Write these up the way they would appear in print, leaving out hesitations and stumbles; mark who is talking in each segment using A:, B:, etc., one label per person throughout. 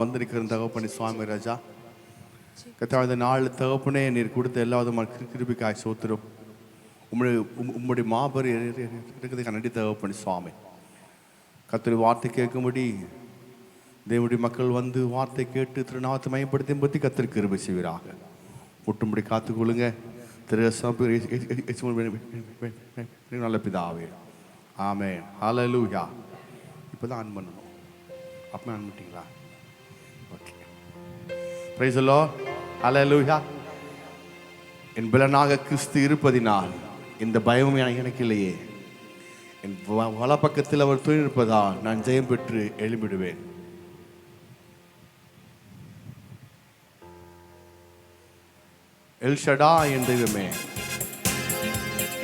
A: வந்திருக்கிற தகப்பனி சுவாமி ராஜா கர்த்தாவே, இந்த நாள் தகப்பனே நீர் கொடுத்த எல்லா விதமான கிருபைக்காய் சோத்திரம். உம்முடைய மாபெரும் இருக்கிறதுக்கு நன்றி தகப்பனி சுவாமி. கர்த்தருடைய வார்த்தை கேட்கும்படி தேவனுடைய மக்கள் வந்து வார்த்தை கேட்டு திருநாமத்தை மயப்படுத்தி பற்றி கர்த்தர் கிருபை செய்வீராக. முட்டும்படி காத்துக்கொள்ளுங்க. நல்ல பிதாவே, ஆமென். ஹல்லேலூயா. இப்போதான் ஆன் பண்ணணும். அப்போ ஆன் பண்ணிட்டீங்களா? Okay. Praise the Lord. Hallelujah. என் பலனாக கிறிஸ்து இருப்பதினால் இந்த பயமும் எனக்கு இல்லையே. என் வல பக்கத்தில் அவர் துணை இருப்பதால் நான் ஜெயம் பெற்று எழும்பிடுவேன். எல் ஷடா என் தெய்வமே,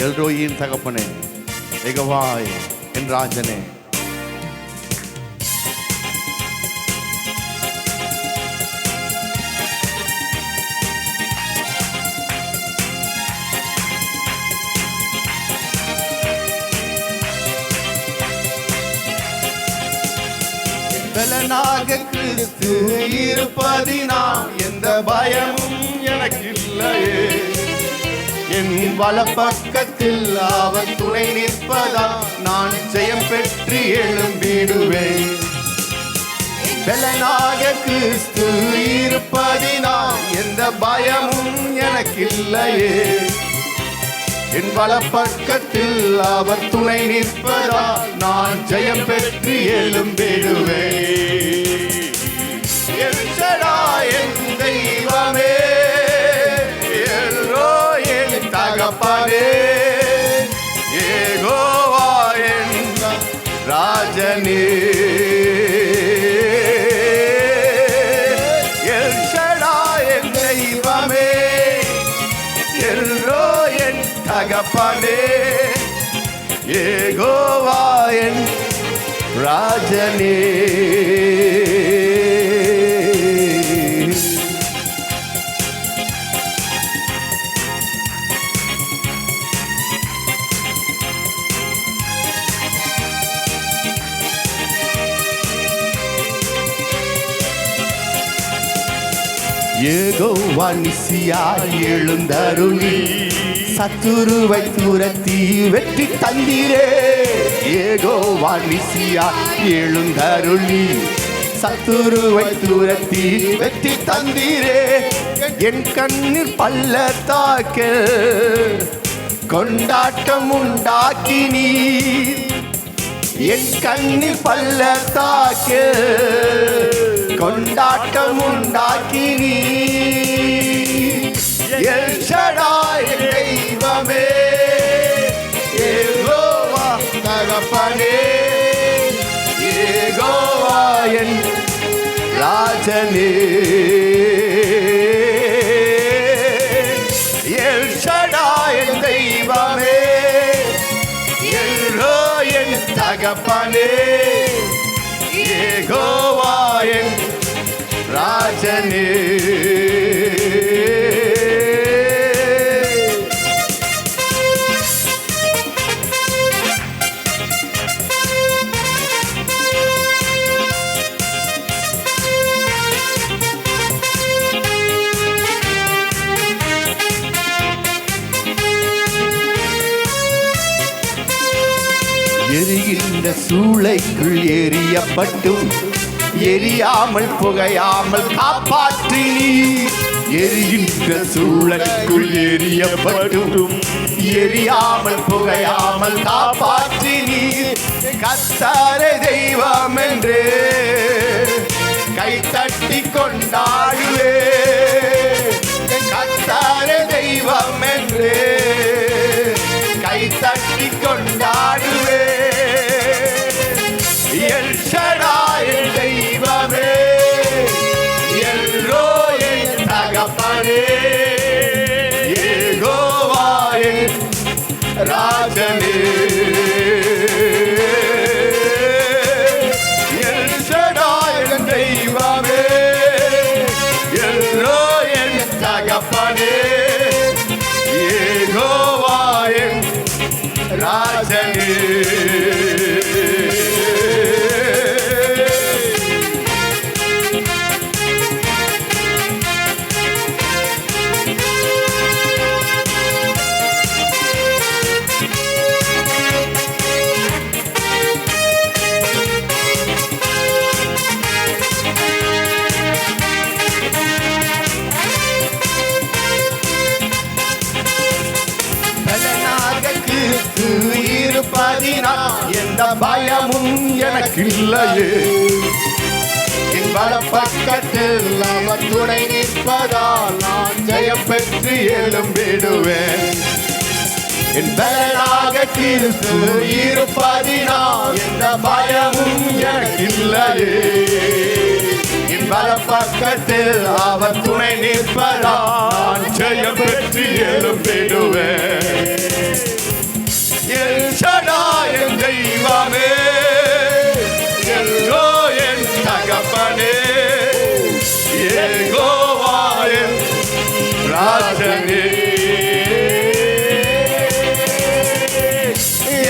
A: எல்ரோயின் தகப்பனே, எகவாய் என் ராஜனே, பலனாக கிறிஸ்து இருப்பதினால் எந்த பயமும் எனக்கு இல்லையே. என் வலப்பக்கத்தில் அவர் துணை நிற்பதால் நான் ஜெயம் பெற்று எழும்பிடுவேன். பலனாக கிறிஸ்து இருப்பதினால் எந்த பயமும் எனக்கு இல்லையே. என் வலப்பக்கத்தில் அவர் துணை நிற்பதால் நான் ஜெயம் பெற்று எழும்பிடுவேன். என் தெய்வமே, என் தகப்பனே, யெகோவா என் ராஜனே, எல் ஷடாய் என் தெய்வமே, என் தகப்பனே, யெகோவா என் ராஜனே. யெகோவா நிசியாய் எழுந்தருளி சத்துருவை துரத்தி வெற்றி தந்தீரே. யெகோவா நிசியாய் எழுந்தருளி சத்துருவை துரத்தி வெற்றி தந்தீரே. என் கண்ணில் பள்ளத்தாக்கில் கொண்டாட்டம் உண்டாக்கினீர். என் கண்ணில் பள்ளத்தாக்கில் கொண்டாட்டம் உண்டாக்கினீர். எல் ஷடாய் தெய்வமே, யெகோவா தகப்பனே, யெகோவா என் ராஜனே, எல் ஷடாய் தெய்வமே, என் தகப்பனே, யெகோவா என் ராஜனே. எரிகின்ற சூளைக்குள் எரியப்பட்டும் எரியாமல் புகையாமல் காப்பாற்றினீர். எரிகின்ற சூளைக்குள் எரியப்பட்டும் எரியாமல் புகையாமல் காப்பாற்றினீர். கர்த்தரே தெய்வம் என்று கைத்தட்டி கொண்டாடுவே. கர்த்தரே தெய்வம் என்று கைத்தட்டி கொண்டாடுவே. எல் ஷடாய் தெய்வமே, என் தகப்பனே, யெகோவா என் ராஜனே, எல் ஷடாய் தெய்வமே, என் பயமும் எனக்கு இல்லையே. என் வலப்பக்கத்தில் அவர் துணை நிற்பதால் நான் ஜெயம் பெற்று எழும்பிடுவேன். என் பலனாக கிறிஸ்து இருப்பதினால் எந்த பயமும் எனக்கு இல்லையே. என் வலப்பக்கத்தில் அவர் துணை நிற்பதால் நான் ஜெயம் பெற்று எழும்பிடுவேன். எல் ஷடாய் என் தெய்வமே, எல்லோ என் தகப்பனே, யெகோவா என் ராஜனே.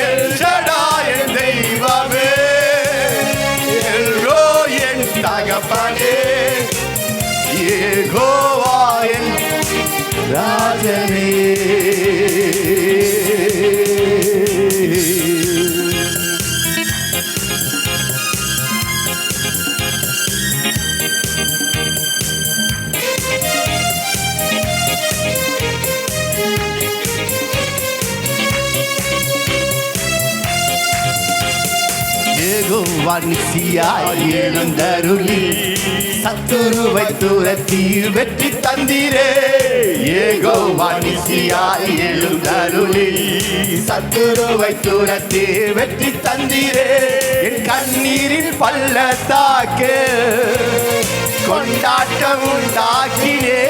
A: எல் ஷடாய் என் தெய்வமே, எல்லோ என் தகப்பனே, யெகோவா என் ராஜனே. யெகோவா நிசியாய் எழுந்தருளி சத்துருவை துரத்தி வெற்றி தந்தீரே. யெகோவா நிசியாய் எழுந்தருளி சத்துருவை துரத்தி வெற்றி தந்தீரே. என் கண்ணீரின் பள்ளத்தாக்கு கொண்டாட்டம் உண்டாக்கினே.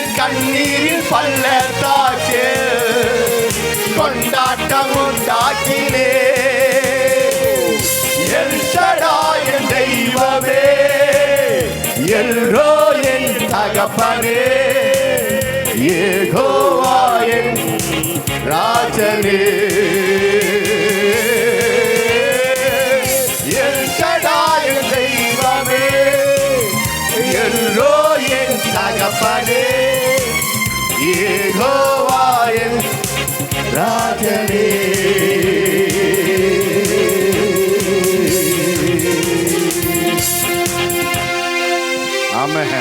A: என் கண்ணீரின் பள்ளத்தாக்கு கொண்டாட்டம் உண்டாக்கினே. எல் ஷடாய் என் தெய்வமே, எல்லோ என் தகப்பனே, யெகோவா என் ராஜனே. எல் ஷடாய் என் தெய்வமே, எல்லோ என் தகப்பனே, யெகோவா என் ராஜனே. ஆமென்.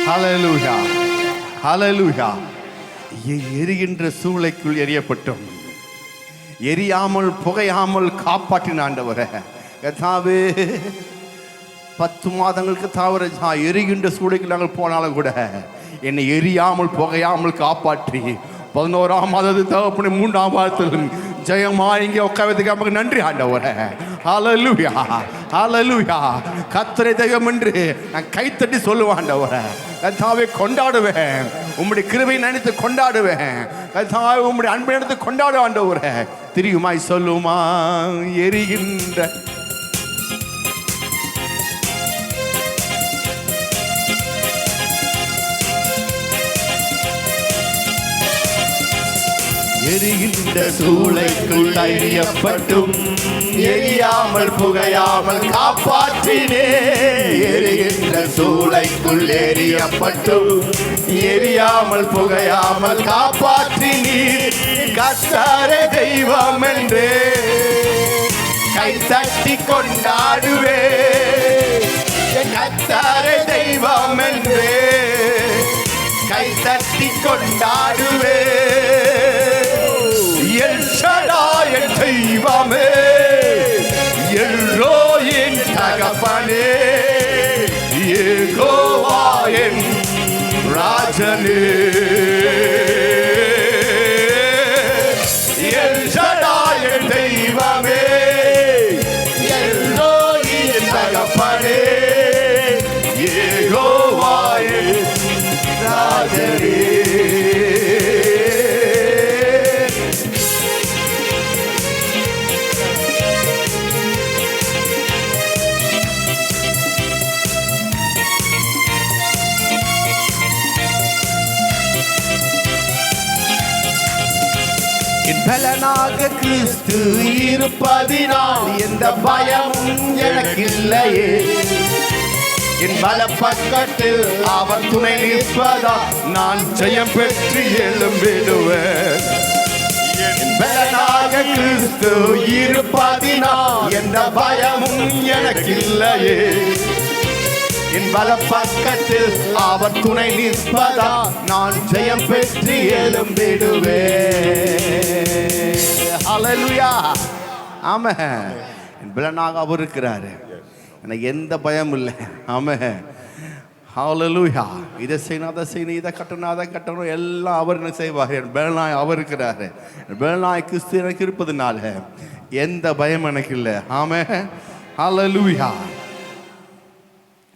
A: ஹல்லேலூயா, ஹல்லேலூயா. எரிகின்ற சூளைக்குள் எரியப்பட்டோம், எரியாமல் புகையாமல் காப்பாற்றின ஆண்டவரே. கர்த்தாவே 10 மாதங்களுக்கு தவிர எரிகின்ற சூளைக்கு நாங்கள் போனாலும் கூட என்னை எரியாமல் புகையாமல் காப்பாற்றி 11ஆம் மாதத்து தகப்பனை 3ஆம் மாதத்தில் ஜெயமா இங்கே உட்கார்றதுக்கு நமக்கு நன்றி ஆண்டவரே. ஹல்லேலூயா, ஹல்லேலூயா. கர்த்தரை தெய்வம் என்று நான் கைத்தட்டி சொல்லுவேன் ஆண்டவரே. கர்த்தாவே கொண்டாடுவேன், உம்முடைய கிருபையை நினைத்து கொண்டாடுவேன். கர்த்தாவே உம்முடைய அன்பை நினைத்து கொண்டாடுவேன் ஆண்டவரே. தெரியுமாய் சொல்லுமா எரிகின்ற எரிகின்ற சூளைக்குள் எரியப்பட்டும் எரியாமல் புகையாமல் காப்பாற்றினே. எரிகின்ற சூளைக்குள் எரியப்பட்டும் எரியாமல் புகையாமல் காப்பாற்றினீர். கர்த்தரே தெய்வம் என்று கைத்தட்டி கொண்டாடுவே. கர்த்தரே தெய்வம் என்று கைத்தட்டி கொண்டாடுவே. எல் ஷடாய் என் தெய்வமே, எல்லோ என் தகப்பனே, யெகோவா என் ராஜனே. எல் ஷடாய் என் தெய்வமே, எல்லோ என் தகப்பனே, யெகோவா என் ராஜனே. பலனாக கிறிஸ்து இருப்பதினால் எந்த பயமும் எனக்கு இல்லையே. என் வலப்பக்கத்தில் அவர் துணை நிற்பதால் நான் ஜெயம் பெற்று எழும்பிடுவேன். என் பலனாக கிறிஸ்து இருப்பதினால் எந்த பயமும் எனக்கு இல்லையே. என் வலப்பக்கத்தில் அவர் துணை நிற்பதால் நான் ஜெயம் பெற்று எழும்பிடுவேன். ஹல்லேலூயா, ஆமென். என் பலனாக அவர் இருக்கிறாரு. எனக்கு எந்த பயமும் இல்லை. ஆமென். ஹல்லேலூயா. இதை செய்யணும், அதை செய்யணும், இதை கட்டணும், அதை கட்டணும், எல்லாம் அவர் என்ன செய்வார். என் பலனாய் அவர் இருக்கிறாரு. என் பலனாய் கிறிஸ்து எனக்கு இருப்பதுனால எந்த பயம் எனக்கு இல்லை. ஆமென். ஹல்லேலூயா.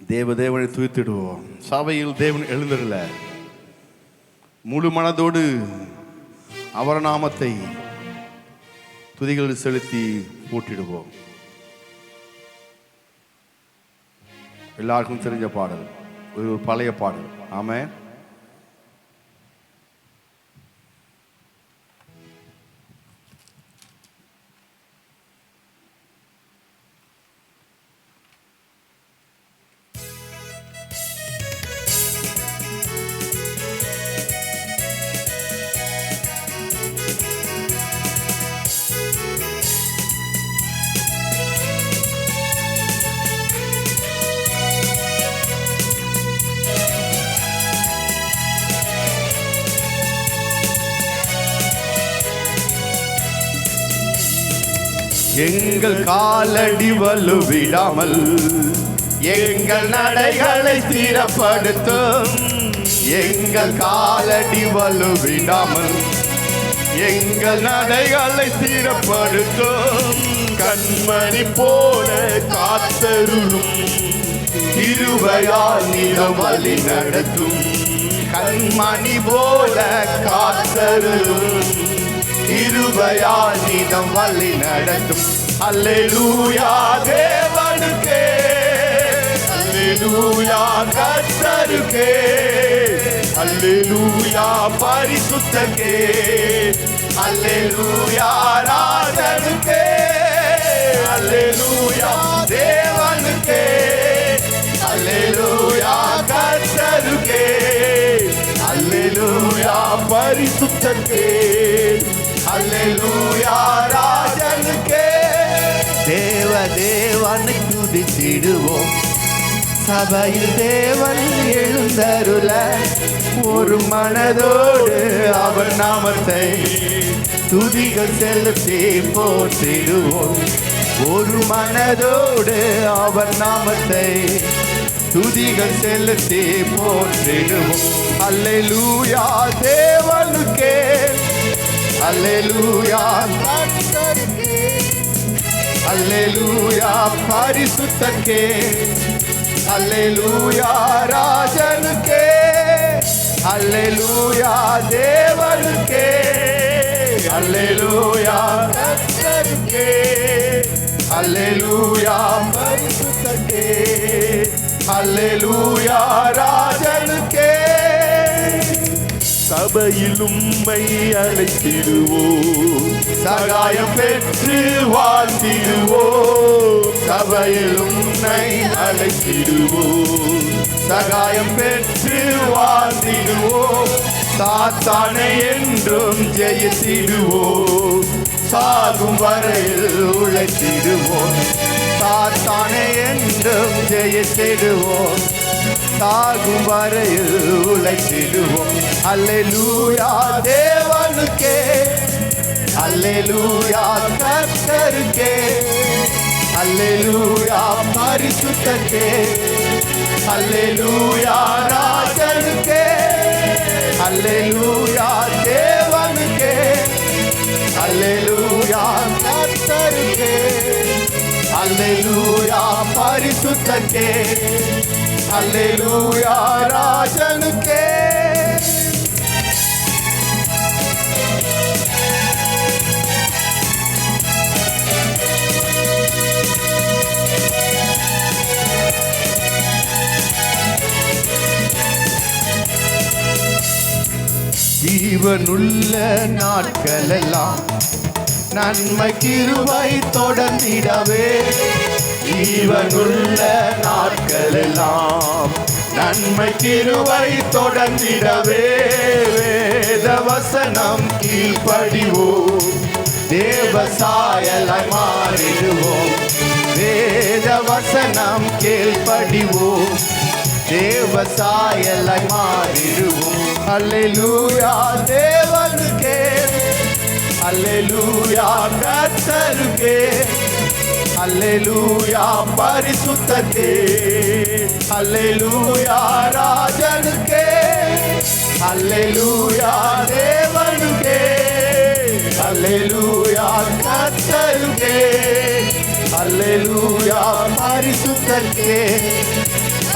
A: தேவனை துதித்திடுவோம். சபையில் தேவன் எழுந்திரல முழு மனதோடு அவர் நாமத்தை துதிகளில் செலுத்தி போட்டிடுவோம். எல்லாருக்கும் தெரிஞ்ச பாடல், ஒரு பழைய பாடல். ஆமென். எங்கள் காலடி வலுவிடாமல் எங்கள் நடைகளை ஸ்திரப்படுத்தும். எங்கள் காலடி வலுவிடாமல் எங்கள் நடைகளை ஸ்திரப்படுத்தும். கண்மணி போல காத்தருளும், கிருபையால் நீதம் வழி நடத்தும். கண்மணி போல காத்தருளும், கிருபையால் நீதம் வழி நடத்தும். அல்லேலூயா தேவனுக்கே, அல்லேலூயா கர்த்தருக்கே, அல்லேலூயா பரிசுத்தருக்கே, அல்லேலூயா ராஜனுக்கே, அல்லேலூயா தேவனுக்கே, அல்லேலூயா கர்த்தருக்கே, அல்லேலூயா பரிசுத்தருக்கே, அல்லேலூயா ராஜனுக்கே. தேவனை துதித்திடுவோம். சபையில் தேவன் எழுந்தருள ஒரு மனதோடு அவர் நாமத்தை துதிகள் செலுத்தி போற்றிடுவோம். ஒரு மனதோடு அவர் நாமத்தை துதிகள் செலுத்தி போற்றிடுவோம். அல்லேலூயா தேவனுக்கே, அல்லேலூயா கர்த்தருக்கே, அல்லேலூயா பரிசுத்தருக்கே, அல்லேலூயா ராஜனுக்கே, அல்லேலூயா தேவனுக்கே, அல்லேலூயா கர்த்தருக்கே, அல்லேலூயா பரிசுத்தருக்கே, அல்லேலூயா ராஜனுக்கே. சபையில் உம்மை அழைத்திடுவோம், சகாயம் பெற்று வாழ்த்திடுவோம். சபையில் உம்மை அழைத்திடுவோம், சகாயம் பெற்று வாழ்த்திடுவோம். சாத்தானை என்றும் ஜெயித்திடுவோம், சாகும் வரையில் உழைத்திடுவோம். சாத்தானை என்றும் ஜெயித்திடுவோம், சாகும் வரையில் உழைத்திடுவோம். அல்லேலூயா தேவனுக்கே, அல்லேலூயா கர்த்தருக்கே, அல்லேலூயா பரிசுத்தருக்கே, அல்லேலூயா ராஜனுக்கே, அல்லேலூயா தேவனுக்கே, அல்லேலூயா கர்த்தருக்கே, அல்லேலூயா பரிசுத்தருக்கே, அல்லேலூயா ராஜனுக்கே. ஜீவனுள்ள நாட்களெல்லாம் நன்மை கிருபை தொடர்ந்திடவே. ஜீவனுள்ள நாட்களெல்லாம் நன்மை கிருபை தொடர்ந்திடவே. வேத வசனம் கீழ்ப்படிவோம், தேவ சாயலாய் மாறிடுவோம். வேத வசனம் கீழ்ப்படிவோம், தேவ சாயலாய் மாறிடுவோம். அல்லேலூயா தேவனுக்கே, அல்லேலூயா கர்த்தருக்கே, அல்லேலூயா பரிசுத்தருக்கே, அல்லேலூயா ராஜனுக்கே, அல்லேலூயா தேவனுக்கே, அல்லேலூயா கர்த்தருக்கே, அல்லேலூயா பரிசுத்தருக்கே,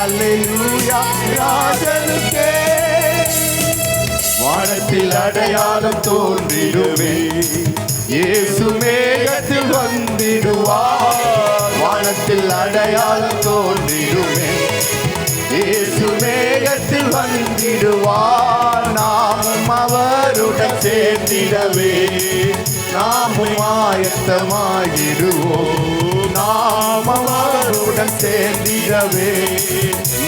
A: அல்லேலூயா ராஜனுக்கே. வானத்தில் அடையாளம் தோன்றிடுவே, இயேசு மேகத்தில் வந்திடுவார். வானத்தில் அடையாளம் தோன்றிடுவே, இயேசு மேகத்தில் வந்திடுவார். நாமும் அவருடன் சேர்ந்திடவே நாமும் ஆயத்தமாகிடுவோம். நாம் அவருடன் சேர்ந்திடவே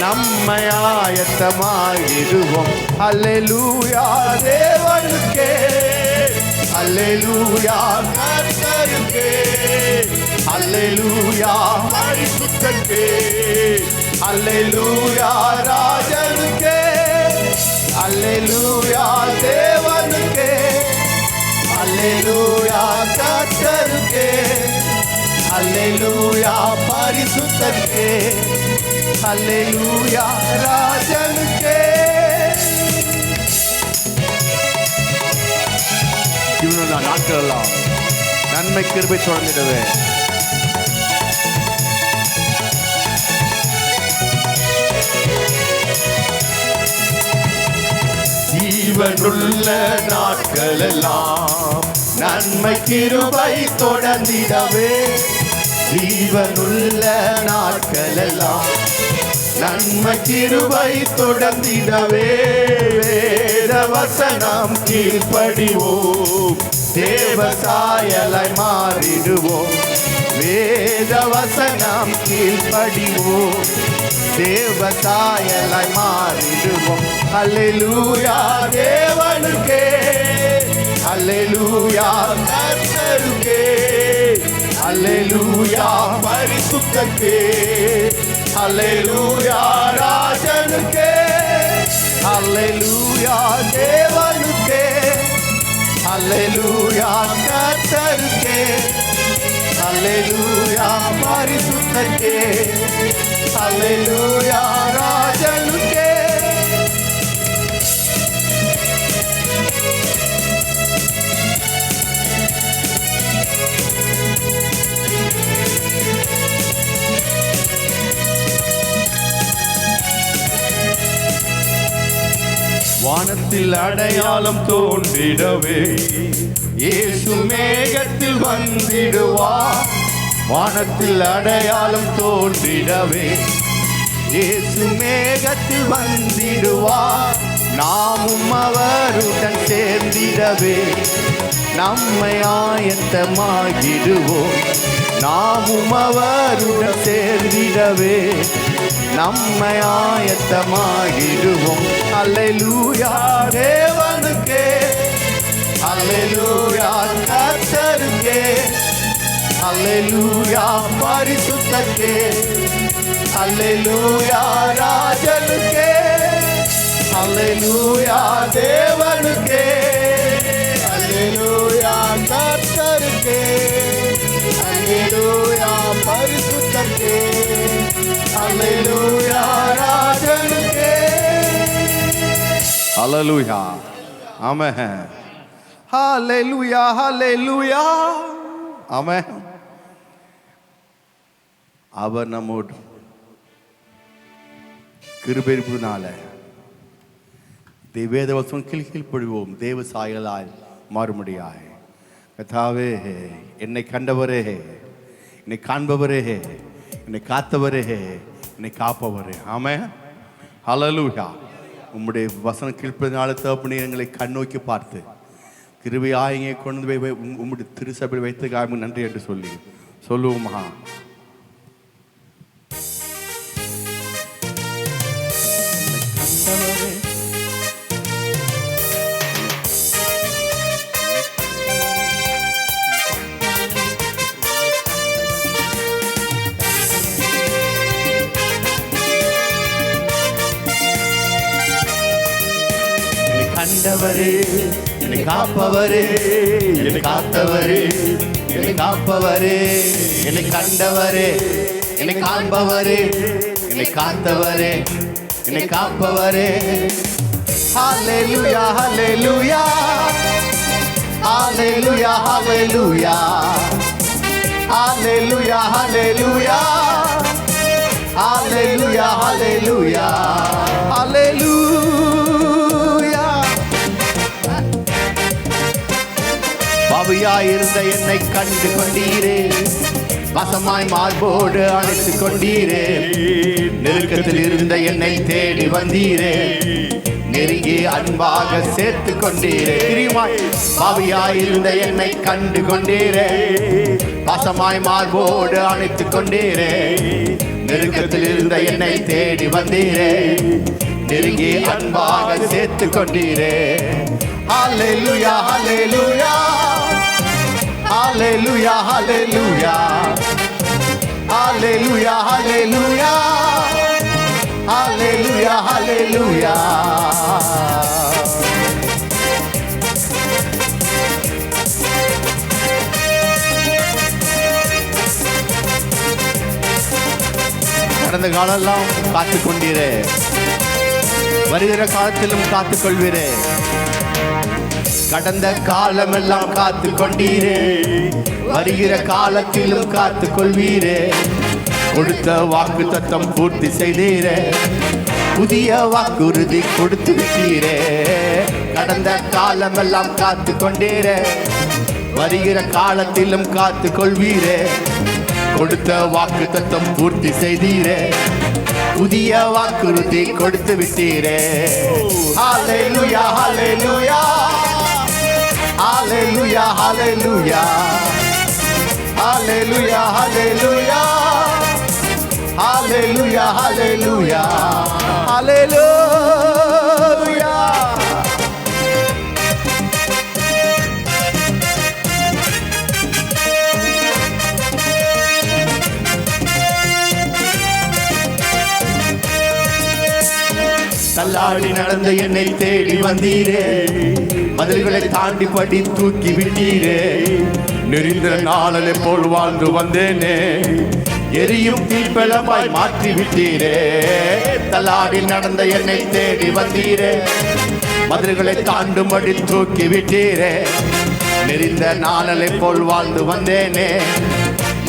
A: நம்மை ஆயத்தமாகிடுவோம். அல்லேலூயா தேவனுக்கே, அல்லேலூயா கர்த்தருக்கே, அல்லேலூயா பரிசுத்தருக்கே, அல்லேலூயா ராஜனுக்கே, அல்லேலூயா தேவனுக்கே, அல்லேலூயா கர்த்தருக்கே, அல்லேலூயா பரிசுத்தருக்கே, அல்லேலூயா ராஜனுக்கே. இவனுள்ள நாட்களெல்லாம் நன்மை கிருபை தொடர்ந்திடவே ஜீவனுள்ள நாட்களெல்லாம் நன்மை கிருபை தொடர்ந்திடவே, ஜீவனுள்ள நாட்களெல்லாம் நன்மை கிருபை தொடர்ந்திடவே. வேத வசனம் கீழ்ப்படிவோம், தேவ சாயலாய் மாறிடுவோம். வேத வசனம் கீழ்ப்படிவோம், தேவ சாயலாய் மாறிடுவோம். அல்லேலூயா தேவனுக்கே, அல்லேலூயா கர்த்தருக்கே, அல்லேலூயா பரிசுத்தருக்கே, அல்லேலூயா ராஜனுக்கே, அல்லேலூயா தேவனுக்கே, அல்லேலூயா கர்த்தருக்கே, அல்லேலூயா பரிசுத்தருக்கே, அல்லேலூயா ராஜனுக்கே. வானத்தில் அடையாளம் தோன்றிடவே, இயேசு மேகத்தில் வந்திடுவார். வானத்தில் அடையாளம் தோன்றிடவே, இயேசு மேகத்தில் வந்திடுவார். நாமும் அவருடன் சேர்ந்திடவே நம்மை ஆயத்தமாகிடுவோம். நாமும் அவருடன் சேர்ந்திடவே நம்மை ஆயத்தமாகிடுவோம். அல்லேலூயா தேவனுக்கே, அல்லேலூயா கர்த்தருக்கே, அல்லேலூயா பரிசுத்தருக்கே, அல்லேலூயா ராஜனுக்கே, அல்லேலூயா தேவனுக்கே, அல்லேலூயா கர்த்தருக்கே, அல்லேலூயா பரிசுத்தருக்கே, அல்லேலூயா ராஜனுக்கே. அல்லேலூயா ஆமென். ஹல்லேலூயா ஹல்லேலூயா ஆமென். அவர் நம்மோடு கிருபை இருப்பதனால வேத வசனம் கீழ்ப்படிவோம், தேவ சாயலாய் மாறும்படியாய். கர்த்தாவே, என்னை கண்டவரே, என்னை காண்பவரே, என்னை காத்தவரே, என்னை காப்பவரே. ஆமென். ஹல்லேலூயா. உம்முடைய வசனம் கீழ்ப்பதனால தகப்பனே எங்களை கண்ணோக்கி பார்த்து கிருபையாய் இங்கே கொண்டு போய் உம்முடைய திருசபையில் வைத்துக்காக நன்றி என்று சொல்லி சொல்லுவோமா? கண்டவரே, என்னை காப்பவரே, என்னை காத்தவரே, என்னை காப்பவரே, என்னை கண்டவரே, என்னை காண்பவரே, என்னை காத்தவரே, என்னை காப்பவரே. ஹல்லேலூயா ஹல்லேலூயா ஹல்லேலூயா ஹல்லேலூயா ஹல்லேலூயா ஹல்லேலூயா ஹல்லேலூயா ஹல்லேலூயா ஹல்லேலூயா. பாவியாயிருந்த என்னை கண்டு கொண்டீரே, வசமாய் மார்போடு அணைத்து கொண்டீரே, நெருக்கத்தில் இருந்த என்னை தேடி வந்தீரே, நெருங்கி அன்பாக சேர்த்து கொண்டீரே. பாவியாயிருந்த என்னை கண்டு கொண்டீரே, வசமாய் மார்போடு அணைத்து கொண்டீரே, நெருக்கத்தில் இருந்த என்னை தேடி வந்தீரே, நெருங்கி அன்பாக சேர்த்து கொண்டீரே. ஹல்லேலூயா ஹல்லேலூயா ஹல்லேலூயா ஹல்லேலூயா ஹல்லேலூயா ஹல்லேலூயா ஹல்லேலூயா ஹல்லேலூயா. கடந்த காலெல்லாம் காத்துக் கொண்டீரே, வருகிற காலத்திலும் காத்துக் கொள்வீரே. கடந்த காலமெல்லாம் காத்து கொண்டீரே, வருகிற காலத்திலும் காத்து கொள்வீரே. கொடுத்த வாக்கு தத்தம் பூர்த்தி செய்தீரே, புதிய வாக்குறுதி கொடுத்து விட்டீரே. கடந்த காலமெல்லாம் காத்து கொண்டீரே, வருகிற காலத்திலும் காத்து கொள்வீரே. கொடுத்த வாக்கு தத்தம் பூர்த்தி செய்தீரே, புதிய வாக்குறுதி கொடுத்து விட்டீரே. ஹல்லேலூயா ஹல்லேலூயா ஹல்லேலூயா ஹல்லேலூயா ஹல்லேலூயா ஹல்லேலூயா ஹல்லேலூயா ஹல்லேலூயா ஹல்லேலூயா. தள்ளாடி நடந்த என்னை தேடி வந்தீரே, மதில்களை தாண்டி படி தூக்கி விட்டீரே. நெறிந்த நாளலை போல் வாழ்ந்து வந்தேனே, எரியும் தீப்பெளமாய் மாற்றி விட்டீரே. தள்ளாடி நடந்த என்னை தேடி வந்தீரே, மதில்களை தாண்டும்படி தூக்கி விட்டீரே. நெறிந்த நாளலை போல் வாழ்ந்து வந்தேனே,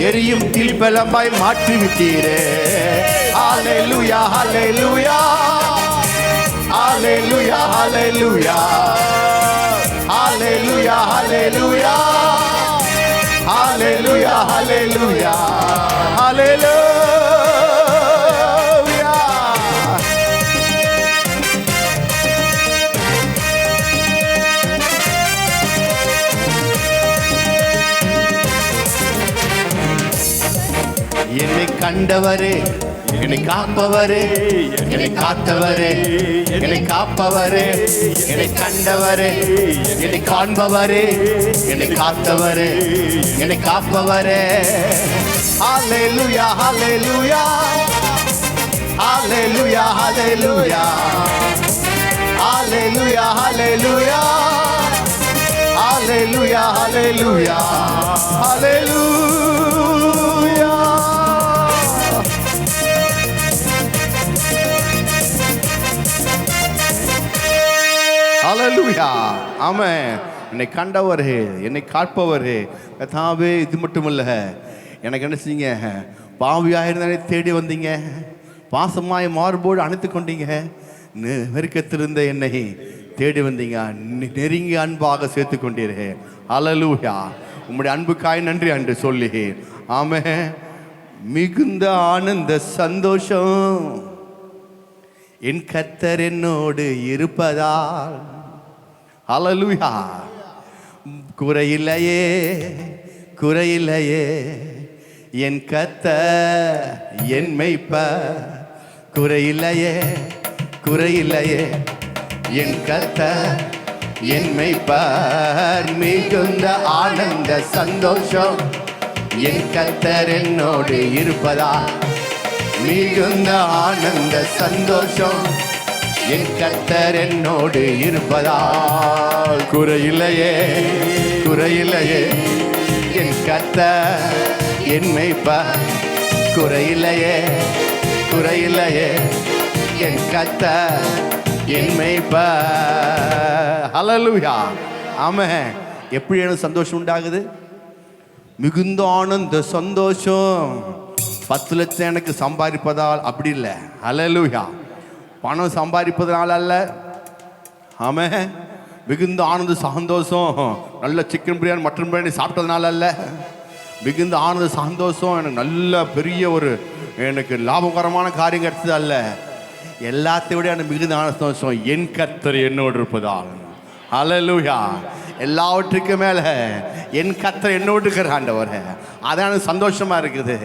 A: எரியும் தீப்பெளமாய் மாற்றி விட்டீரே. ஹல்லேலூயா ஹல்லேலூயா ஹல்லேலூயா ஹல்லேலூயா ஹல்லேலூயா ஹல்லேலூயா ஹல்லேலூயா ஹல்லேலூயா ஹல்லேலூயா. என்னை கண்டவரே, என்னை காப்பவரே, என்னை காத்தவரே, என்னை காப்பவரே, என்னை கண்டவரே, என்னை காண்பவரே, என்னை காத்தவரே, என்னை காப்பவரே. ஹல்லேலூயா ஹல்லேலூயா ஹல்லேலூயா ஹல்லேலூயா ஹல்லேலூயா ஹல்லேலூயா ஹல்லேலூயா ஹல்லேலூயா ஹல்லேலூயா. ஹல்லேலூயா. ஆமென். என்னை கண்டவரே, என்னை காப்பவரே. கர்த்தாவே, இது மட்டும் இல்லை, எனக்கு என்ன செஞ்சீங்க? பாவியாயிருந்தானே தேடி வந்தீங்க, பாசமாய் மார்போடு அணைத்து கொண்டீங்க, நெருக்கத்திலிருந்த என்னை தேடி வந்தீங்க, நெருங்கி அன்பாக சேர்த்து கொண்டீரே. ஹல்லேலூயா. உம்முடைய அன்புக்காய் நன்றி அன்று சொல்லி. ஆமென். மிகுந்த ஆனந்த சந்தோஷம் என் கர்த்தர் என்னோடு இருப்பதால். ஹல்லேலூயா. குறையில்லையே குறையில்லையே என் கர்த்தர் என் மேய்ப்பர். குறையில்லையே குறையில்லையே என் கர்த்தர் என் மேய்ப்பர். மிகுந்த ஆனந்த சந்தோஷம் என் கர்த்தர் என்னோடு இருப்பதால். மிகுந்த ஆனந்த சந்தோஷம் என் கர்த்தர் என்னோடு இருப்பதால் குறையில்லையே, குறையில்லையே. என் கர்த்தர் என் மேய்ப்பர், குறையில்லையே, குறையில்லையே. என் கர்த்தர் என் மேய்ப்பர். ஹல்லேலூயா, ஆமென். எப்படி எனக்கு சந்தோஷம் உண்டாகுது? மிகுந்த ஆனந்த சந்தோஷம். 10 லட்சம் எனக்கு சம்பாதிப்பதால் அப்படி இல்லை. ஹல்லேலூயா, பணம் சம்பாதிப்பதனால அல்ல. ஆமென். மிகுந்த ஆனந்த சந்தோஷம் நல்ல சிக்கன் பிரியாணி மட்டன் பிரியாணி சாப்பிட்டதுனால அல்ல. மிகுந்த ஆனந்த சந்தோஷம் எனக்கு நல்ல பெரிய ஒரு எனக்கு லாபகரமான காரியம் கிடைச்சது அல்ல. எல்லாத்தையும் விட எனக்கு மிகுந்த ஆனந்த சந்தோஷம் என் கர்த்தர் என்னோடு இருப்பதால். ஹல்லேலூயா. எல்லாவற்றுக்கும் மேல என் கர்த்தர் என்னோடு இருக்கிற ஆண்டவர், அதான் சந்தோஷமா இருக்குது.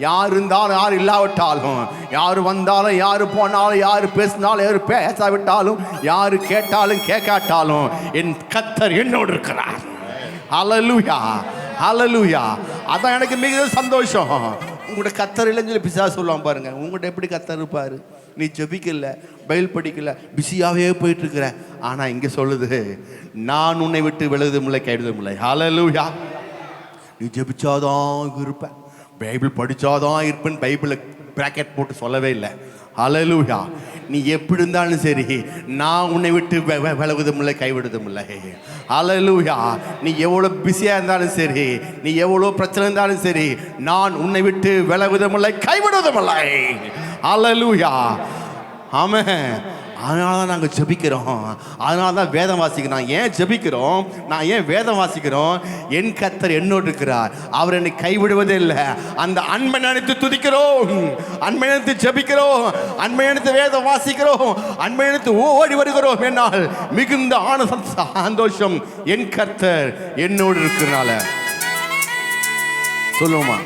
A: யார் இருந்தாலும் யார் இல்லாவிட்டாலும், யார் வந்தாலும் யார் போனாலும், யார் பேசினாலும் யார் பேசாவிட்டாலும், யார் கேட்டாலும் கேட்காட்டாலும் என் கர்த்தர் என்னோடு இருக்கிறார். ஹல்லேலூயா, ஹல்லேலூயா. அதான் எனக்கு மிகுந்த சந்தோஷம். உங்கள்கிட்ட கர்த்தர் இல்லைன்னு சொல்லி பிசாசு சொல்லுவான் பாருங்க. உங்கள்கிட்ட எப்படி கர்த்தர் இருப்பார்? நீ ஜெபிக்கல, பைபிள் படிக்கல, பிஸியாகவே போயிட்டு இருக்கிற. ஆனால் இங்கே சொல்லுது, நான் உன்னை விட்டு விலகுதும் இல்லை கைவிடுதும் இல்லை. ஹல்லேலூயா. நீ ஜெபிச்சாதான் இருப்பேன், பைபிள் படித்தாதான் இருப்பேன், பைபிளை பிராக்கெட் போட்டு சொல்லவே இல்லை. ஹல்லேலூயா. நீ எப்படி இருந்தாலும் சரி, நான் உன்னை விட்டு விலகுதும் இல்லை கைவிடுதும் இல்லை. ஹல்லேலூயா. நீ எவ்வளோ பிஸியாக இருந்தாலும் சரி, நீ எவ்வளோ பிரச்சனை இருந்தாலும் சரி, நான் உன்னை விட்டு விலகுதும் இல்லை கைவிடுவதும் இல்லை. ஹல்லேலூயா, ஆமென். அதனால தான் நாங்கள் ஜெபிக்கிறோம், அதனால தான் வேதம் வாசிக்கிறோம். ஏன் ஜெபிக்கிறோம்? நான் ஏன் வேதம் வாசிக்கிறோம்? என் கர்த்தர் என்னோடு இருக்கிறார், அவர் என்னை கைவிடுவதே இல்லை. அந்த அன்பை நினைத்து துதிக்கிறோம், அன்பை நினைத்து ஜெபிக்கிறோம், அன்பை நினைத்து வேதம் வாசிக்கிறோம், அன்பை நினைத்து ஓடி வருகிறோம். என்னால் மிகுந்த ஆனந்த சந்தோஷம் என் கர்த்தர் என்னோடு இருக்கிறனால. சொல்லுவோமா?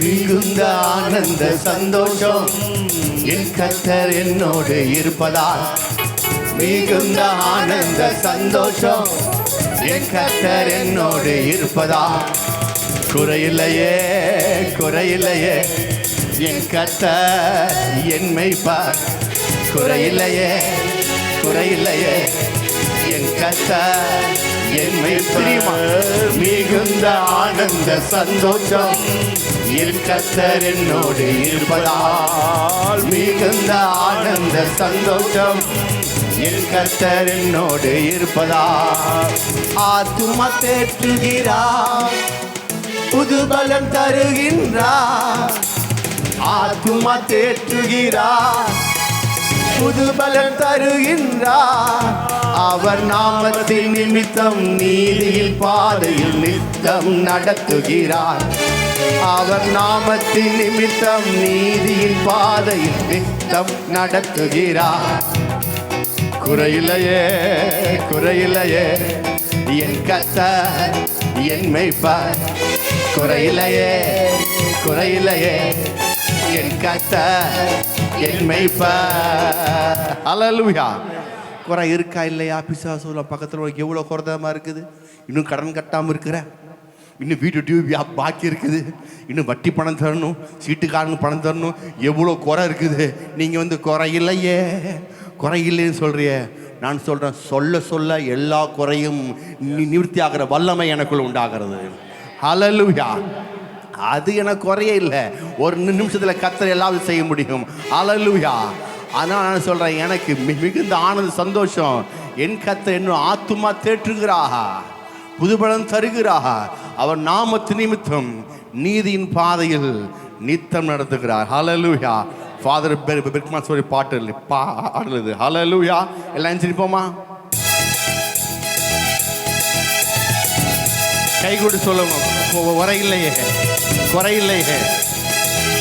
A: மிகுந்த ஆனந்த சந்தோஷம் என் கர்த்தர் என்னோடு இருப்பதால். மிகுந்த ஆனந்த சந்தோஷம் என் கர்த்தர் என்னோடு இருப்பதால். குறையில்லையே, குறையில்லையே. என் கர்த்தர் என் மேய்ப்பர், குறையில்லையே, குறையில்லையே. என் கர்த்தர் என் மேய்ப்பர். மிகுந்த ஆனந்த சந்தோஷம் என் கர்த்தர் என்னோடு இருப்பதால். மிகுந்த ஆனந்த சந்தோஷம் என் கர்த்தர் என்னோடு இருப்பதால். ஆத்துமா தேற்றுகிறார், புது பலம் தருகின்றார். ஆத்துமா தேற்றுகிறார், புது பலம் தருகின்றார். அவர் நாமத்தின் நிமித்தம் நீதியில் பாதையில் நித்தம் நடத்துகிறார். அவர் நாமத்தின் நிமித்தம் நீதியின் பாதையில் நித்தம் நடத்துகிறார். குறையில்லையே, குறையில்லையே. என் கர்த்தர் என் மேய்ப்பர், குறையில்லையே, குறையில்லையே. என் கர்த்தர் என் மேய்ப்பர். ஹல்லேலூயா. குறை இருக்கா இல்லையா? பிசாசு பக்கத்தில் எவ்வளோ குறைதமாக இருக்குது. இன்னும் கடன் கட்டாமல் இருக்கிற, இன்னும் வீட்டு டியூ பாக்கி இருக்குது, இன்னும் வட்டி பணம் தரணும், சீட்டுக்காரங்க பணம் தரணும், எவ்வளோ குறை இருக்குது. நீங்கள் குறையில்லையே, குறையில்லைன்னு சொல்கிறிய. நான் சொல்கிறேன், சொல்ல சொல்ல எல்லா குறையும் நிவர்த்தி ஆகிற வல்லமை எனக்குள்ள உண்டாகிறது. ஹல்லேலூயா. அது எனக்கு குறைய இல்லை, ஒரு நிமிஷத்தில் கர்த்தர் எல்லாரும் செய்ய முடியும். ஹல்லேலூயா. ஆனால் நான் சொல்கிறேன், எனக்கு மிகுந்த ஆனந்த சந்தோஷம் என் கர்த்தர் என்னும் ஆத்துமா தேற்றுகிறாக, புதுபலம் தருகிறாக. அவர் நாமத்து நிமித்தம் நீதியின் பாதையில் நித்தம் நடத்துகிறார். ஹல்லேலூயா. ஃபாதர் பெர்க்மான் சொல்லி பாட்டு பாடுறது. ஹல்லேலூயா. எல்லாம் சிரிப்போமா? கை கொடு சொல்லுங்க. குறையில்லையே, குறையில்லையே,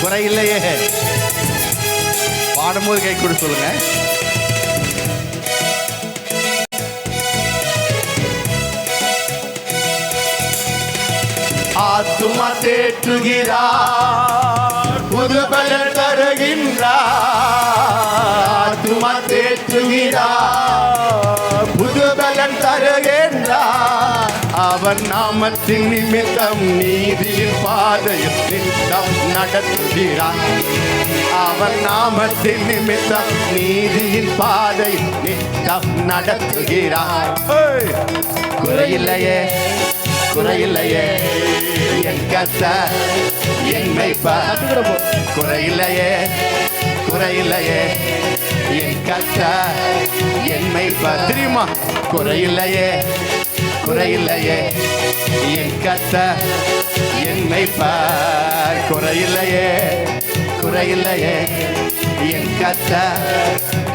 A: குறையில்லையே. பாடும்போது கை கொடு சொல்லுங்க. ஆத்துமா தேற்றுகிறார், புது பலன் தருகின்றார். தேற்றுகிறார், புதுபலன் தருகின்றார். அவன் நாமத்தின் நிமித்தம் நீதியின் பாதையில் நித்தம் நடத்துகிறார். அவன் நாமத்தின் நிமித்தம் நீதியின் பாதையில் நித்தம் நடத்துகிறார். குறையில்லையே குறையில்லையே என் கர்த்தர் என் மேய்ப்பர். குறையில்லையே குறையில்லையே என் கர்த்தர் என் மேய்ப்பர். தெரியுமா? குறையில்லையே குறையில்லையே என் கர்த்தர் என் மேய்ப்பர். குறையில்லையே குறையில்லையே என் கர்த்தர்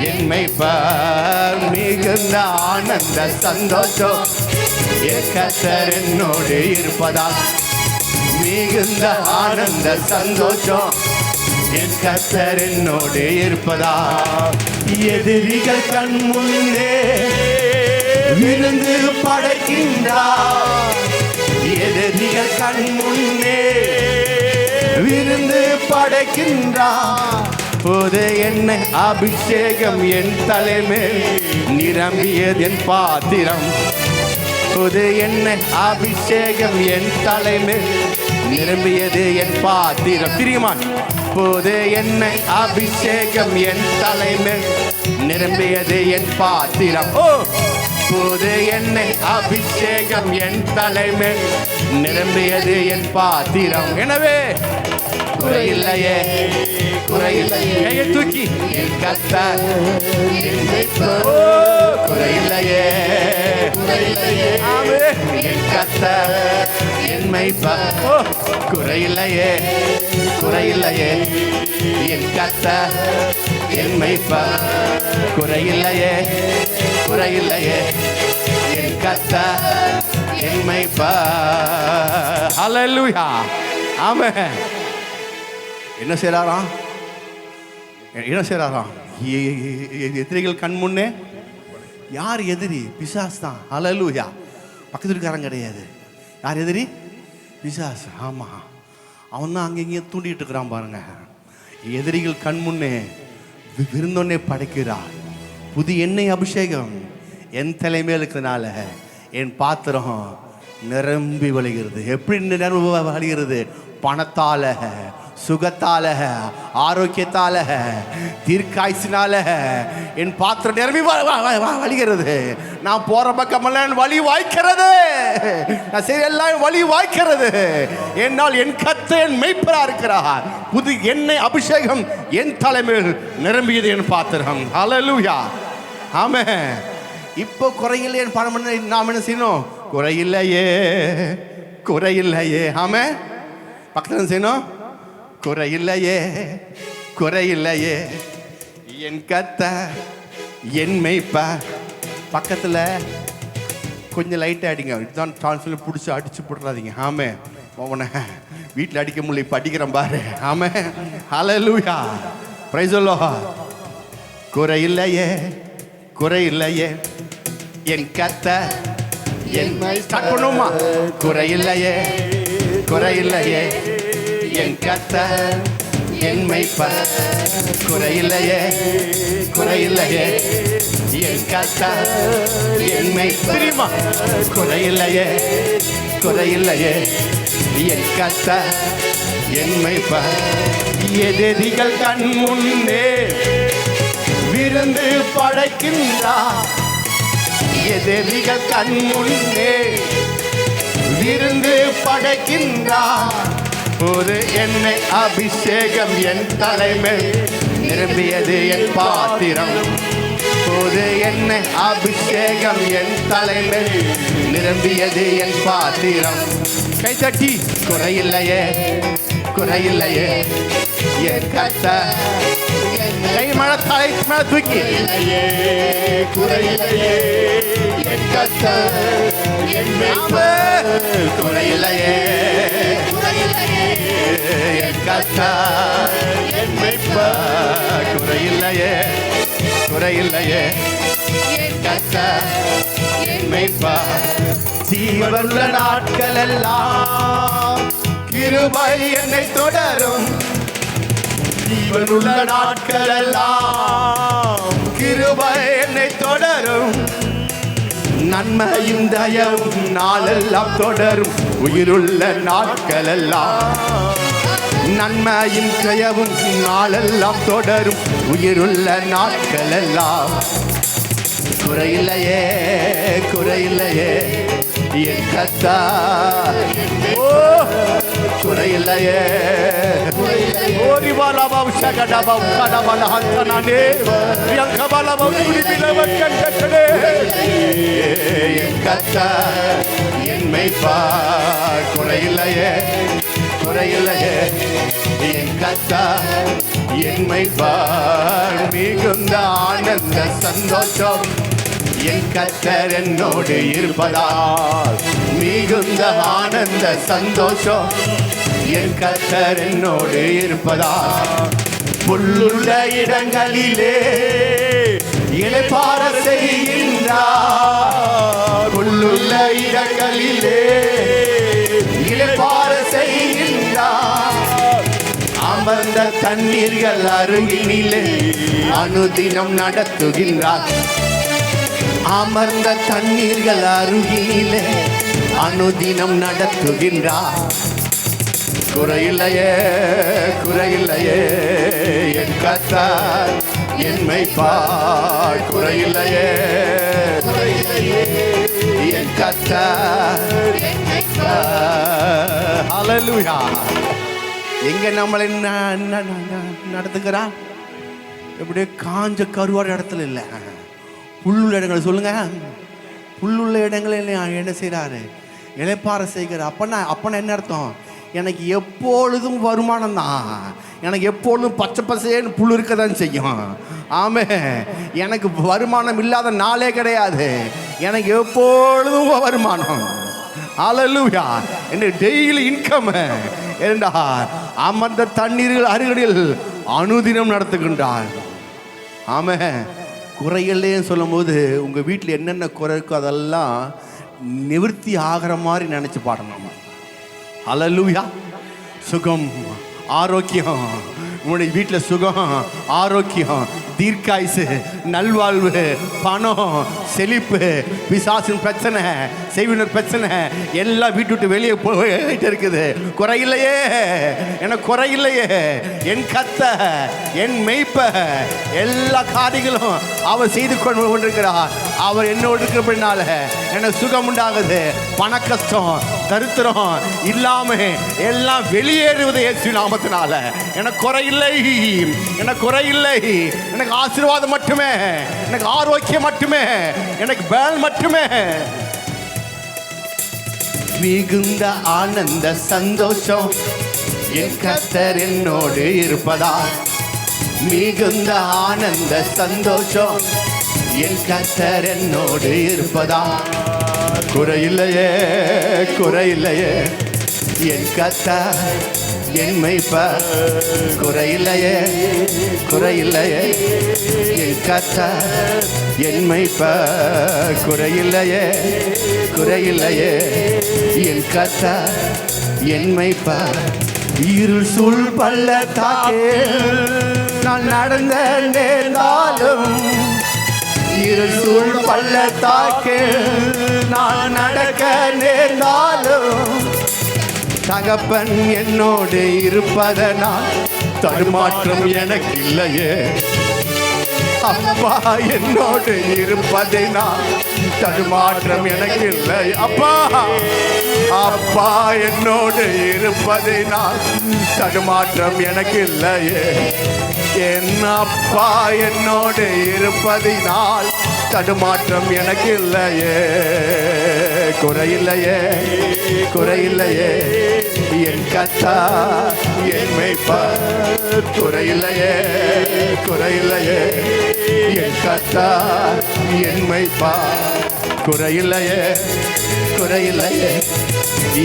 A: என் மேய்ப்பர். மிகுந்த ஆனந்த சந்தோஷம் என் கர்த்தர் என்னோடு இருப்பதால். மிகுந்த ஆனந்த சந்தோஷம் என் கர்த்தர் என்னோடு இருப்பதால். எதிரிகள் கண் முன்னே விருந்து படைக்கின்றார். எதிரிகள் கண் முன்னே விருந்து படைக்கின்றார். போது என்னை அபிஷேகம் என் தலைமேல் நிரம்பியது என் பாத்திரம். போது என்னை அபிஷேகம் என் தலைமேல் நிரம்பியது என் பாத்திரம். தெரியுமா? போது என்னை அபிஷேகம் என் தலைமேல் நிரம்பியது என் பாத்திரம். ஓ, போது என்னை அபிஷேகம் என் தலைமேல் நிரம்பியது என் பாத்திரம். எனவே குறையில்லையே குறையில்லையே கையை தூக்கி என் கர்த்தர் என் மேய்ப்பர். குறையில்லையே குறையில்லையே என் கர்த்தர் என் மேய்ப்பர். குறையில்லையே குறையில்லையே என் கர்த்தர் என் மேய்ப்பர். குறையில்லையே குறையில்லையே என் கர்த்தர் என் மேய்ப்பர். ஹல்லேலூயா. ஆமென். என்ன செய்றாராம்? என்ன செய்றாராம்? எதிரிகள் கண் முன்னே. யார் எதிரி? பிசாசு தான். ஹல்லேலூயா. பக்கத்து இருக்காரங்க கிடையாது. யார் எதிரி? பிசாசு. ஆமா, அவன் தான் அங்கே இங்கே தூண்டிட்டு இருக்கிறான் பாருங்க. எதிரிகள் கண் முன்னே விருந்தொன்னே படைக்கிறார். புது எண்ணெய் அபிஷேகம் என் தலைமையில் இருக்கிறதுனால என் பாத்திரம் நிரம்பி வழிகிறது. எப்படி நிரம்பி வழிகிறது? பணத்தால, சுகத்தால, ஆரோக்கியத்தால, தீர்க்காய்ச்சினால என் பாத்திரம் நிரம்பி வழிகிறது. நான் போற பக்கமெல்லாம் வழி வாய்க்கிறது. நான் சரி எல்லாம் வழி வாய்க்கிறது. என்னால் என் கர்த்தர் என் மேய்ப்பரா இருக்கிறார். புது எண்ணெய் அபிஷேகம் என் தலைமையில் நிரம்பியது என் பாத்திரம். ஹல்லேலூயா. ஆமென். இப்போ குறையில்லையே பணம் பண்ண நாம் என்ன செய்யணும்? குறையில்லையே குறையில்லையே. ஆமென். பக்கத்தில் செய்யணும். குறையில்லையே குறையில்லையே என் கர்த்தர் என் மேய்ப்பர். பக்கத்தில் கொஞ்சம் லைட்டாக அடிங்க. இதுதான் டான்ஸில் பிடிச்சி அடிச்சு போட்டுறாதீங்க. ஆமென். அவனை வீட்டில் அடிக்க முடியல, இப்போ அடிக்கிறேன் பாரு. ஆமென். ஹல்லேலூயா. Price the Lord. குறையில்லையே குறையில்லையே என் கர்த்தர் என் ஸ்டார்ட் பண்ணுமா? குறையில்லையே குறையில்லையே என் கர்த்தர் என் மேய்ப்பர். குறையில்லையே குறையில்லையே என் கர்த்தர் என் மேய்ப்பர். குறையில்லையே குறையில்லையே என் கர்த்தர் என் மேய்ப்பர். எதிரிகள் கண் முன்னே விருந்து படைக்கின்றார். எதிரிகள் கண் முன்னே விருந்து படைக்கின்றார். ஒரு எண்ணெய் அபிஷேகம் என் தலைமேல் நிரம்பியது என் பாத்திரம். ஒரு எண்ணெய் அபிஷேகம் என் தலைமேல் நிரம்பியது என் பாத்திரம். கைதட்டி குறையில்லையே குறையில்லையே என் கர்த்தர். கை மேல தலை மேல தூக்கி குறையில்லையே என் கர்த்தர் என் மேய்ப்பர். குறையில்லையே என் கர்த்தர் என் மேய்ப்பர். குறையில்லையே குறையில்லையே என் கர்த்தர் என் மேய்ப்பர். ஜீவனுள்ள நாட்கள் எல்லாம் கிருபை என்னை தொடரும். ஜீவனுள்ள நாட்கள் எல்லாம் நன்மையும் தயவும் நாளெல்லாம் தொடரும் உயிருள்ள நாட்களெல்லாம். நன்மையும் தயவும் நாளெல்லாம் தொடரும் உயிருள்ள நாட்களெல்லாம். குறையில்லையே குறையில்லையே என் கர்த்தர். ஓ குறையில்லையே என் கர்த்தர் என் மேய்ப்பர். குறையில்லையே குறையில்லையே என் கர்த்தர் என் மேய்ப்பர். மிகுந்த ஆனந்த சந்தோஷம் என் கர்த்தர் என்னோடு இருப்பதால். மிகுந்த ஆனந்த சந்தோஷம் என் கர்த்தர் என்னோடு இருப்பதால். புல்லுள்ள இடங்களிலே இளைப்பாற செய்கின்றார். புல்லுள்ள இடங்களிலே இளைப்பாற செய்கின்றார். அமர்ந்த தண்ணீர்கள் அருகினிலே அனுதினம் நடத்துகின்றார். அமர்ந்த தண்ணீர்கள் அருகினிலே அனுதினம் நடத்துகின்றார். குறையில்லையே குறையில்லையே என் கர்த்தர் என் மேய்ப்பர். குறையில்லையே குறையில்லையே என் கர்த்தர் என் மேய்ப்பர். ஹல்லேலூயா. எங்க நம்மளை நடத்துகிறார்? எப்படியே காஞ்ச கருவாட இடத்துல இல்லை, புல்லுள்ள இடங்களை சொல்லுங்க. புல்லுள்ள இடங்களில் என்ன செய்கிறாரு? இளைப்பாற செய்கிறார். அப்பனா என்ன அர்த்தம்? எனக்கு எப்பொழுதும் வருமானம் தான். எனக்கு எப்பொழுதும் பச்சை பசேன்னு புல் இருக்க தான் செய்யும். ஆமே, எனக்கு வருமானம் இல்லாத நாளே கிடையாது. எனக்கு எப்பொழுதும் வருமானம். ஹல்லேலூயா. என்ன டெய்லி இன்கம் ஏண்டா அமர்ந்த தண்ணீர்கள் அருகில் அனுதினம் நடத்துகின்றார். ஆமே. குறையில்லைன்னு சொல்லும் போது உங்கள் வீட்டில் என்னென்ன குறை இருக்கோ அதெல்லாம் நிவர்த்தி ஆகிற மாதிரி நினச்சி பாடணும். ஹல்லேலூயா. சுகம் ஆரோக்கியம், உன்னுடைய வீட்டில் சுகம் ஆரோக்கியம் தீர்க்காயுசு நல்வாழ்வு பணம் செழிப்பு பிசாசின் பிரச்சனை செய்வினர் பிரச்சனை எல்லாம் வீட்டு விட்டு வெளியே போயிட்டு இருக்குது. குறையில்லையே எனக்கு குறையில்லையே. என் கர்த்தர் என் மேய்ப்பர் எல்லா காரியங்களும் அவர் செய்து கொண்டிருக்கிறார். அவர் என்னோடு இருக்கிறபடினால எனக்கு சுகம் உண்டாகுது. பண கஷ்டம் தரித்திரம் இல்லாம எல்லாம் வெளியேறுவது இயேசு நாமத்தினால. எனக்கு குறையில்லை எனக்கு குறையில்லை. எனக்கு ஆசீர்வாதம் மட்டுமே, எனக்கு ஆரோக்கியம் மட்டுமே, எனக்கு பலன் மட்டுமே. மிகுந்த ஆனந்த சந்தோஷம் என் கர்த்தர் என்னோடு இருப்பதா. மிகுந்த ஆனந்த சந்தோஷம் என் கர்த்தர் என்னோடு இருப்பதா. குறையில்லையே குறையில்லையே என் கர்த்தர் என் மேய்ப்பர். குறையில்லையே குறையில்லையே என் கர்த்தர் என் மேய்ப்பர். குறையில்லையே குறையில்லையே என் கர்த்தர் என் மேய்ப்பர். இருள் சூழ் பள்ளத்தாக்கில் நான் நடந்த நேர்ந்தாலும், இருள் சூழ் பள்ளத்தாக்கில் நான் நடக்க நேர்ந்தாலும், தகப்பன் என்னோடு இருப்பதனால் தடுமாற்றம் எனக்கு இல்லையே. அப்பா என்னோடு இருப்பதினால் தடுமாற்றம் எனக்கு இல்லை. அப்பா அப்பா என்னோடு இருப்பதினால் தடுமாற்றம் எனக்கு இல்லையே. என் அப்பா என்னோடு இருப்பதினால் தடுமாற்றம் எனக்கு இல்லையே. குறையில்லையே குறையில்லையே என் கர்த்தர் என் மேய்ப்பர். குறையில்லையே குறையில்லையே என் கர்த்தர் என் மேய்ப்பர். குறையில்லையே குறையில்லையே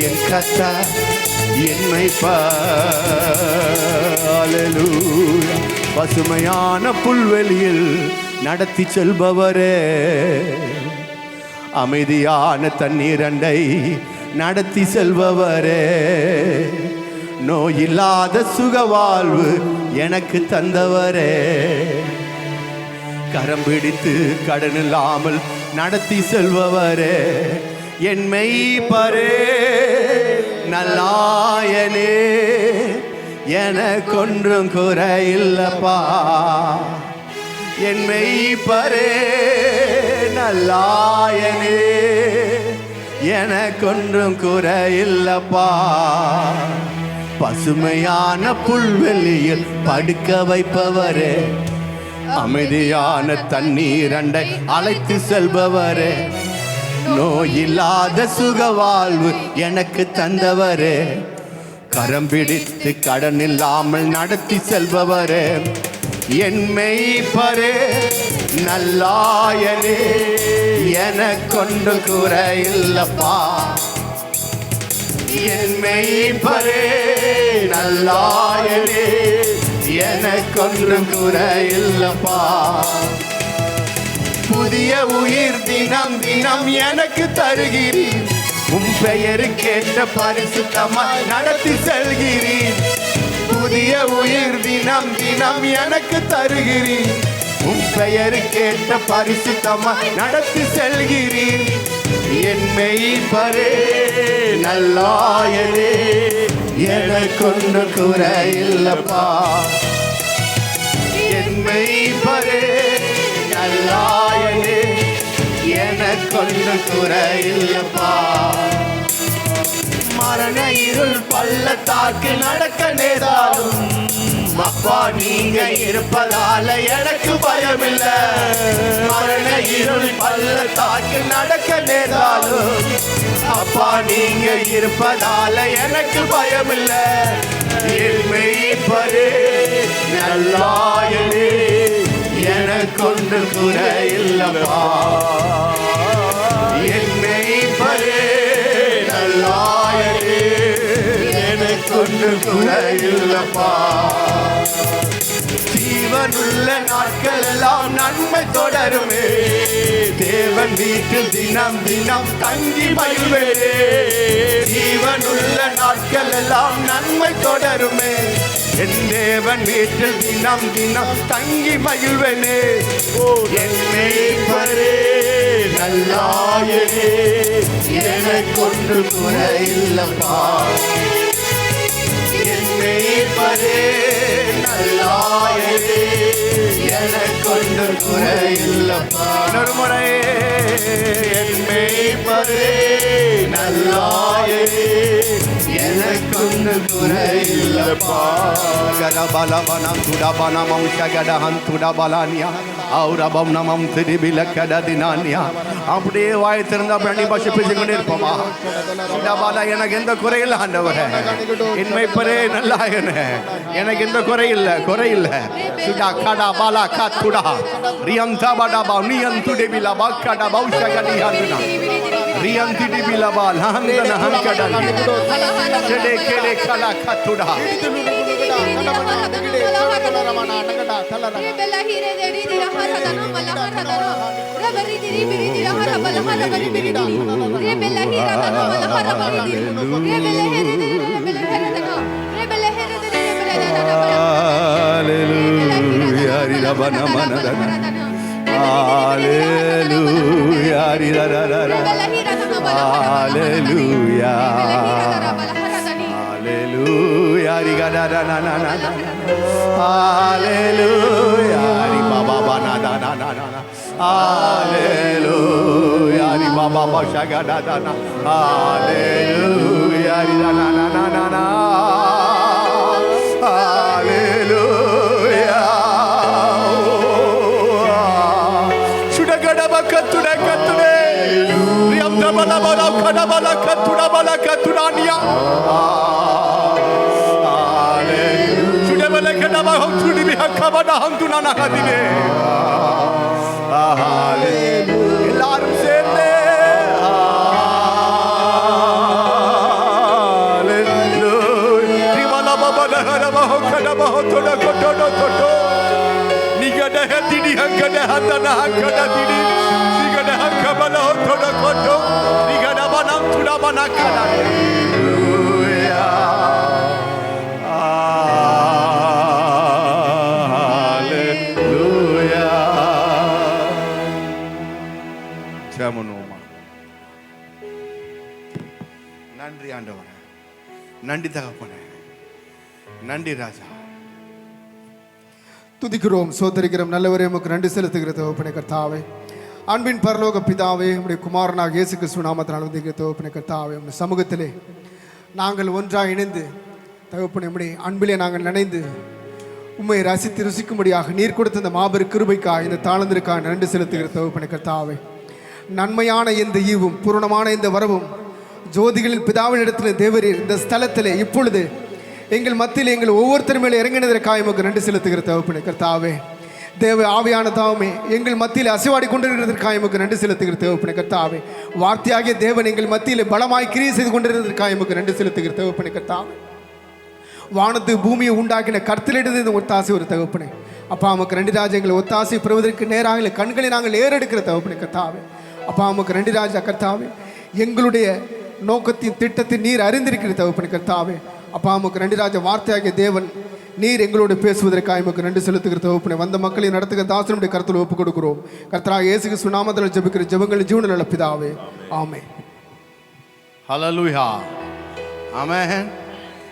A: என் கர்த்தர் என் மேய்ப்பர். ஹல்லேலூயா. பசுமையான புல்வெளியில் நடத்தி செல்பவரே, அமைதியான தண்ணீர் அண்டை நடத்தி செல்பவரே, நோயில்லாத சுக வாழ்வு எனக்கு தந்தவரே, கரம் பிடித்து கடன் இல்லாமல் நடத்தி செல்பவரே என் மெய்ப்பரே நல்லாயனே எனக்கொன்றும் குறை இல்லப்பா என் மெய்ப்பரே நல்லாயனே எனக்கொன்றும் குறை இல்லப்பா பசுமையான புல்வெளியில் படுக்க வைப்பவரே அமைதியான தண்ணீர் அண்டை அழைத்து செல்பவரே நோயில்லாத சுக வாழ்வு எனக்கு தந்தவரே கரம் பிடித்து கடன் இல்லாமல் நடத்தி செல்பவரே என் மெய்ப்பரே நல்லாயனே எனக்கொன்று குறை இல்லப்பா என் மெய்ப்பரே நல்லாயனே எனக்கொன்று குறை இல்லப்பா புதிய உயிர் தினம் தினம் எனக்கு தருகிறீர் உம் பெயருக்கேற்ற பரிசுத்தமாய் நடத்தி செல்கிறீர் புதிய உயிர் தினம் தினம் எனக்கு தருகிறீர் உம் பெயருக்கேற்ற பரிசுத்தமாய் நடத்தி செல்கிறீர் என் மெய்ப்பரே நல்லாயனே எனக்கொன்று குறை இல்லப்பா என் மெய்ப்பரே நல்லாயனே எனக்கொன்று குறை இல்லப்பா மரண இருள் பள்ளத்தாக்கு நடக்க நேர்ந்தாலும் அப்பா நீங்க இருப்பதால எனக்கு பயமில்லை மரண இருள் பள்ளத்தாக்கு நடக்க நேர்ந்தாலும் அப்பா நீங்க இருப்பதால எனக்கு பயமில்லை என் மெய்ப்பரே நல்லாயனே எனக்கொன்று குறை இல்லப்பா என் மெய்ப்பரே நல்லாயனே எனக்கொன்று குறை இல்லப்பா ஜீவனுள்ள நாட்கள் எல்லாம் நன்மை தொடருமே தேவன் வீட்டில் தினம் தினம் தங்கி மகிழ்வேனே ஜீவனுள்ள நாட்கள் எல்லாம் நன்மை தொடருமே என் தேவன் வீட்டில் தினம் தினம் தங்கி மகிழ்வேனே என் மெய்ப்பரே நல்லாயனே எனக்கொன்று குறை இல்லப்பா என் மெய்ப்பரே நல்லாயனே எனக்கொன்று குறை இல்லப்பா ஒரு முறை என் மெய்ப்பரே நல்லாயனே எனக்கொன்று குறை இல்லப்பா கரபலவனம் துடபனமம் சகடஹன் துடபலானியா அவுரபம் நமம் திருபிலக்கடதினானியா அப்படியே வாய் திறந்த பண்ணி பாஷை பேசிக் கொண்டே இருப்போமா சுடபாலா எனக்கு எந்த குறையில்லை ஆண்டவரே என் மெய்ப்பரே நல்லாயனே எனக்கு எந்த குறையில்லை சுடா கடா பாலா கத்துடா ரியம் தபடா பா நியம் துடிபிலா பக்கடா பௌஷகடி ஹந்துனா ரியம் திடிபிலா பா லஹந்தன ஹங்கடா செடே கேடே கலா கத்துடா எல்லாரும் சேர்ந்து நன்றி ஆண்டவரே, நன்றி தகப்பனே, நன்றி ராஜா.
B: துதிக்கிறோம், சோதரிக்கிறோம். நல்லவரே, உமக்கு நன்றி செலுத்துகிற தகப்பனே கர்த்தாவே. அன்பின் பரலோக பிதாவே, உம்முடைய குமாரனாக இயேசு கிறிஸ்து நாமத்தினால் வந்திருக்கிற தகப்பனே கர்த்தாவே, உம்முடைய சமூகத்திலே நாங்கள் ஒன்றாக இணைந்து தகப்பனே உம்முடைய அன்பிலே நாங்கள் நினைந்து உம்மை ரசித்து ருசிக்கும்படியாக நீர் கொடுத்த இந்த மாபெரும் கிருபைக்காக, இந்த தாளந்திற்காக நன்றி செலுத்துகிற தகப்பனே கர்த்தாவே. நன்மையான இந்த ஈவும் பூரணமான இந்த வரவும் ஜோதிகளின் பிதாவின் இடத்துல தேவரீர் இந்த ஸ்தலத்திலே இப்பொழுது எங்கள் மத்தியில் எங்கள் ஒவ்வொருத்தர் மேலே இறங்கினதற்காக எமக்கு நன்றி செலுத்துகிற தகப்பனே கர்த்தாவே. தேவ ஆவியான தாமே எங்கள் மத்தியில் அசைவாடி கொண்டிருக்கிறதற்காக எமக்கு நன்றி செலுத்துகிற தகப்பனே கர்த்தாவே. வார்த்தையாகிய தேவன் எங்கள் மத்தியில் பலமாய் கிரியை செய்து கொண்டிருக்கிறதற்காக எமக்கு நன்றி செலுத்துகிற தகப்பனே கர்த்தாவே. வானத்து பூமியை உண்டாக்கின கர்த்தரிடது இந்த ஒத்தாசை ஒரு தகப்பனே. அப்பா அமக்கு ரெண்டு ராஜா எங்களை ஒத்தாசை பெறுவதற்கு நேராக கண்களை நாங்கள் ஏறெடுக்கிற தகப்பனே கர்த்தாவே. அப்பா அமக்கு ரெண்டு ராஜா கர்த்தாவே, எங்களுடைய நோக்கத்தின் திட்டத்தை நீர் அறிந்திருக்கிற தகப்பனே கர்த்தாவே. அப்பா அமக்கு ரெண்டு ராஜா, வார்த்தையாகிய தேவன் நீர் எங்களோடு பேசுவதற்காக எமக்கு நன்றி செலுத்துகிற தகப்பனே. வந்த மக்களை நடத்துகிற தாசனுடைய கருத்தில் ஒப்புக் கொடுக்கிறோம். கர்த்தராகிய இயேசு கிறிஸ்து நாமத்தில் ஜெபிக்கிற ஜெபங்கள் ஜீவனில் நல்ல பிதாவே, ஆமென்.
A: ஹல்லேலூயா, ஆமென்.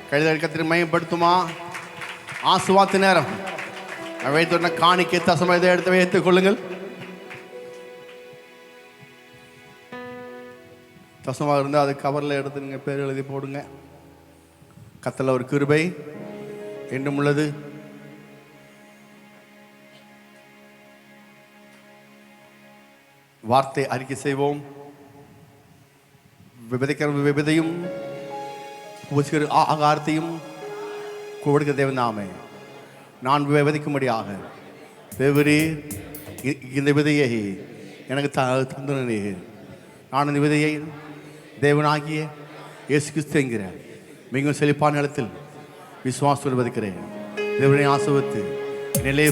A: கழுதை கத்திரி மையப்படுத்துமா? ஆசுவாத்து நேரம் வைத்துள்ள காணிக்கை தசம இதை எடுத்து வைத்துக் கொள்ளுங்கள். தசமாக இருந்தால் அது கவரில் எடுத்து நீங்கள் பேர் எழுதி போடுங்க. கத்தல ஒரு கிருபை என்றும் உள்ளது. வார்த்தை அறிக்கை செய்வோம். விதைக்கிற விதையும் ஆகாரத்தையும் கொடுக்க தேவன் நாமே. நான் விதைக்கும்படியாக வெவ்வேறு இந்த விதையை எனக்கு தந்தனே. நான் இந்த விதையை தேவனாகிய இயேசு கிறிஸ்து என்கிற மிகவும் செழிப்பான நிலத்தில் விசுவாசத்தில் விதைக்கிறேன். தேவனை ஆசீர்வதித்து நிலையை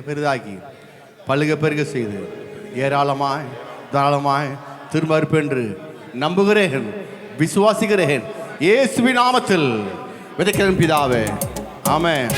A: பெரிதாக்கி பழுக பெருக செய்து ஏராளமாய் தாராளமாய் திரும்ப இருப்பேன் என்று நம்புகிறேன், விசுவாசிக்கிறேன். இயேசுவின் நாமத்தில் விதைக்கிறேன் பிதாவே, ஆமென்.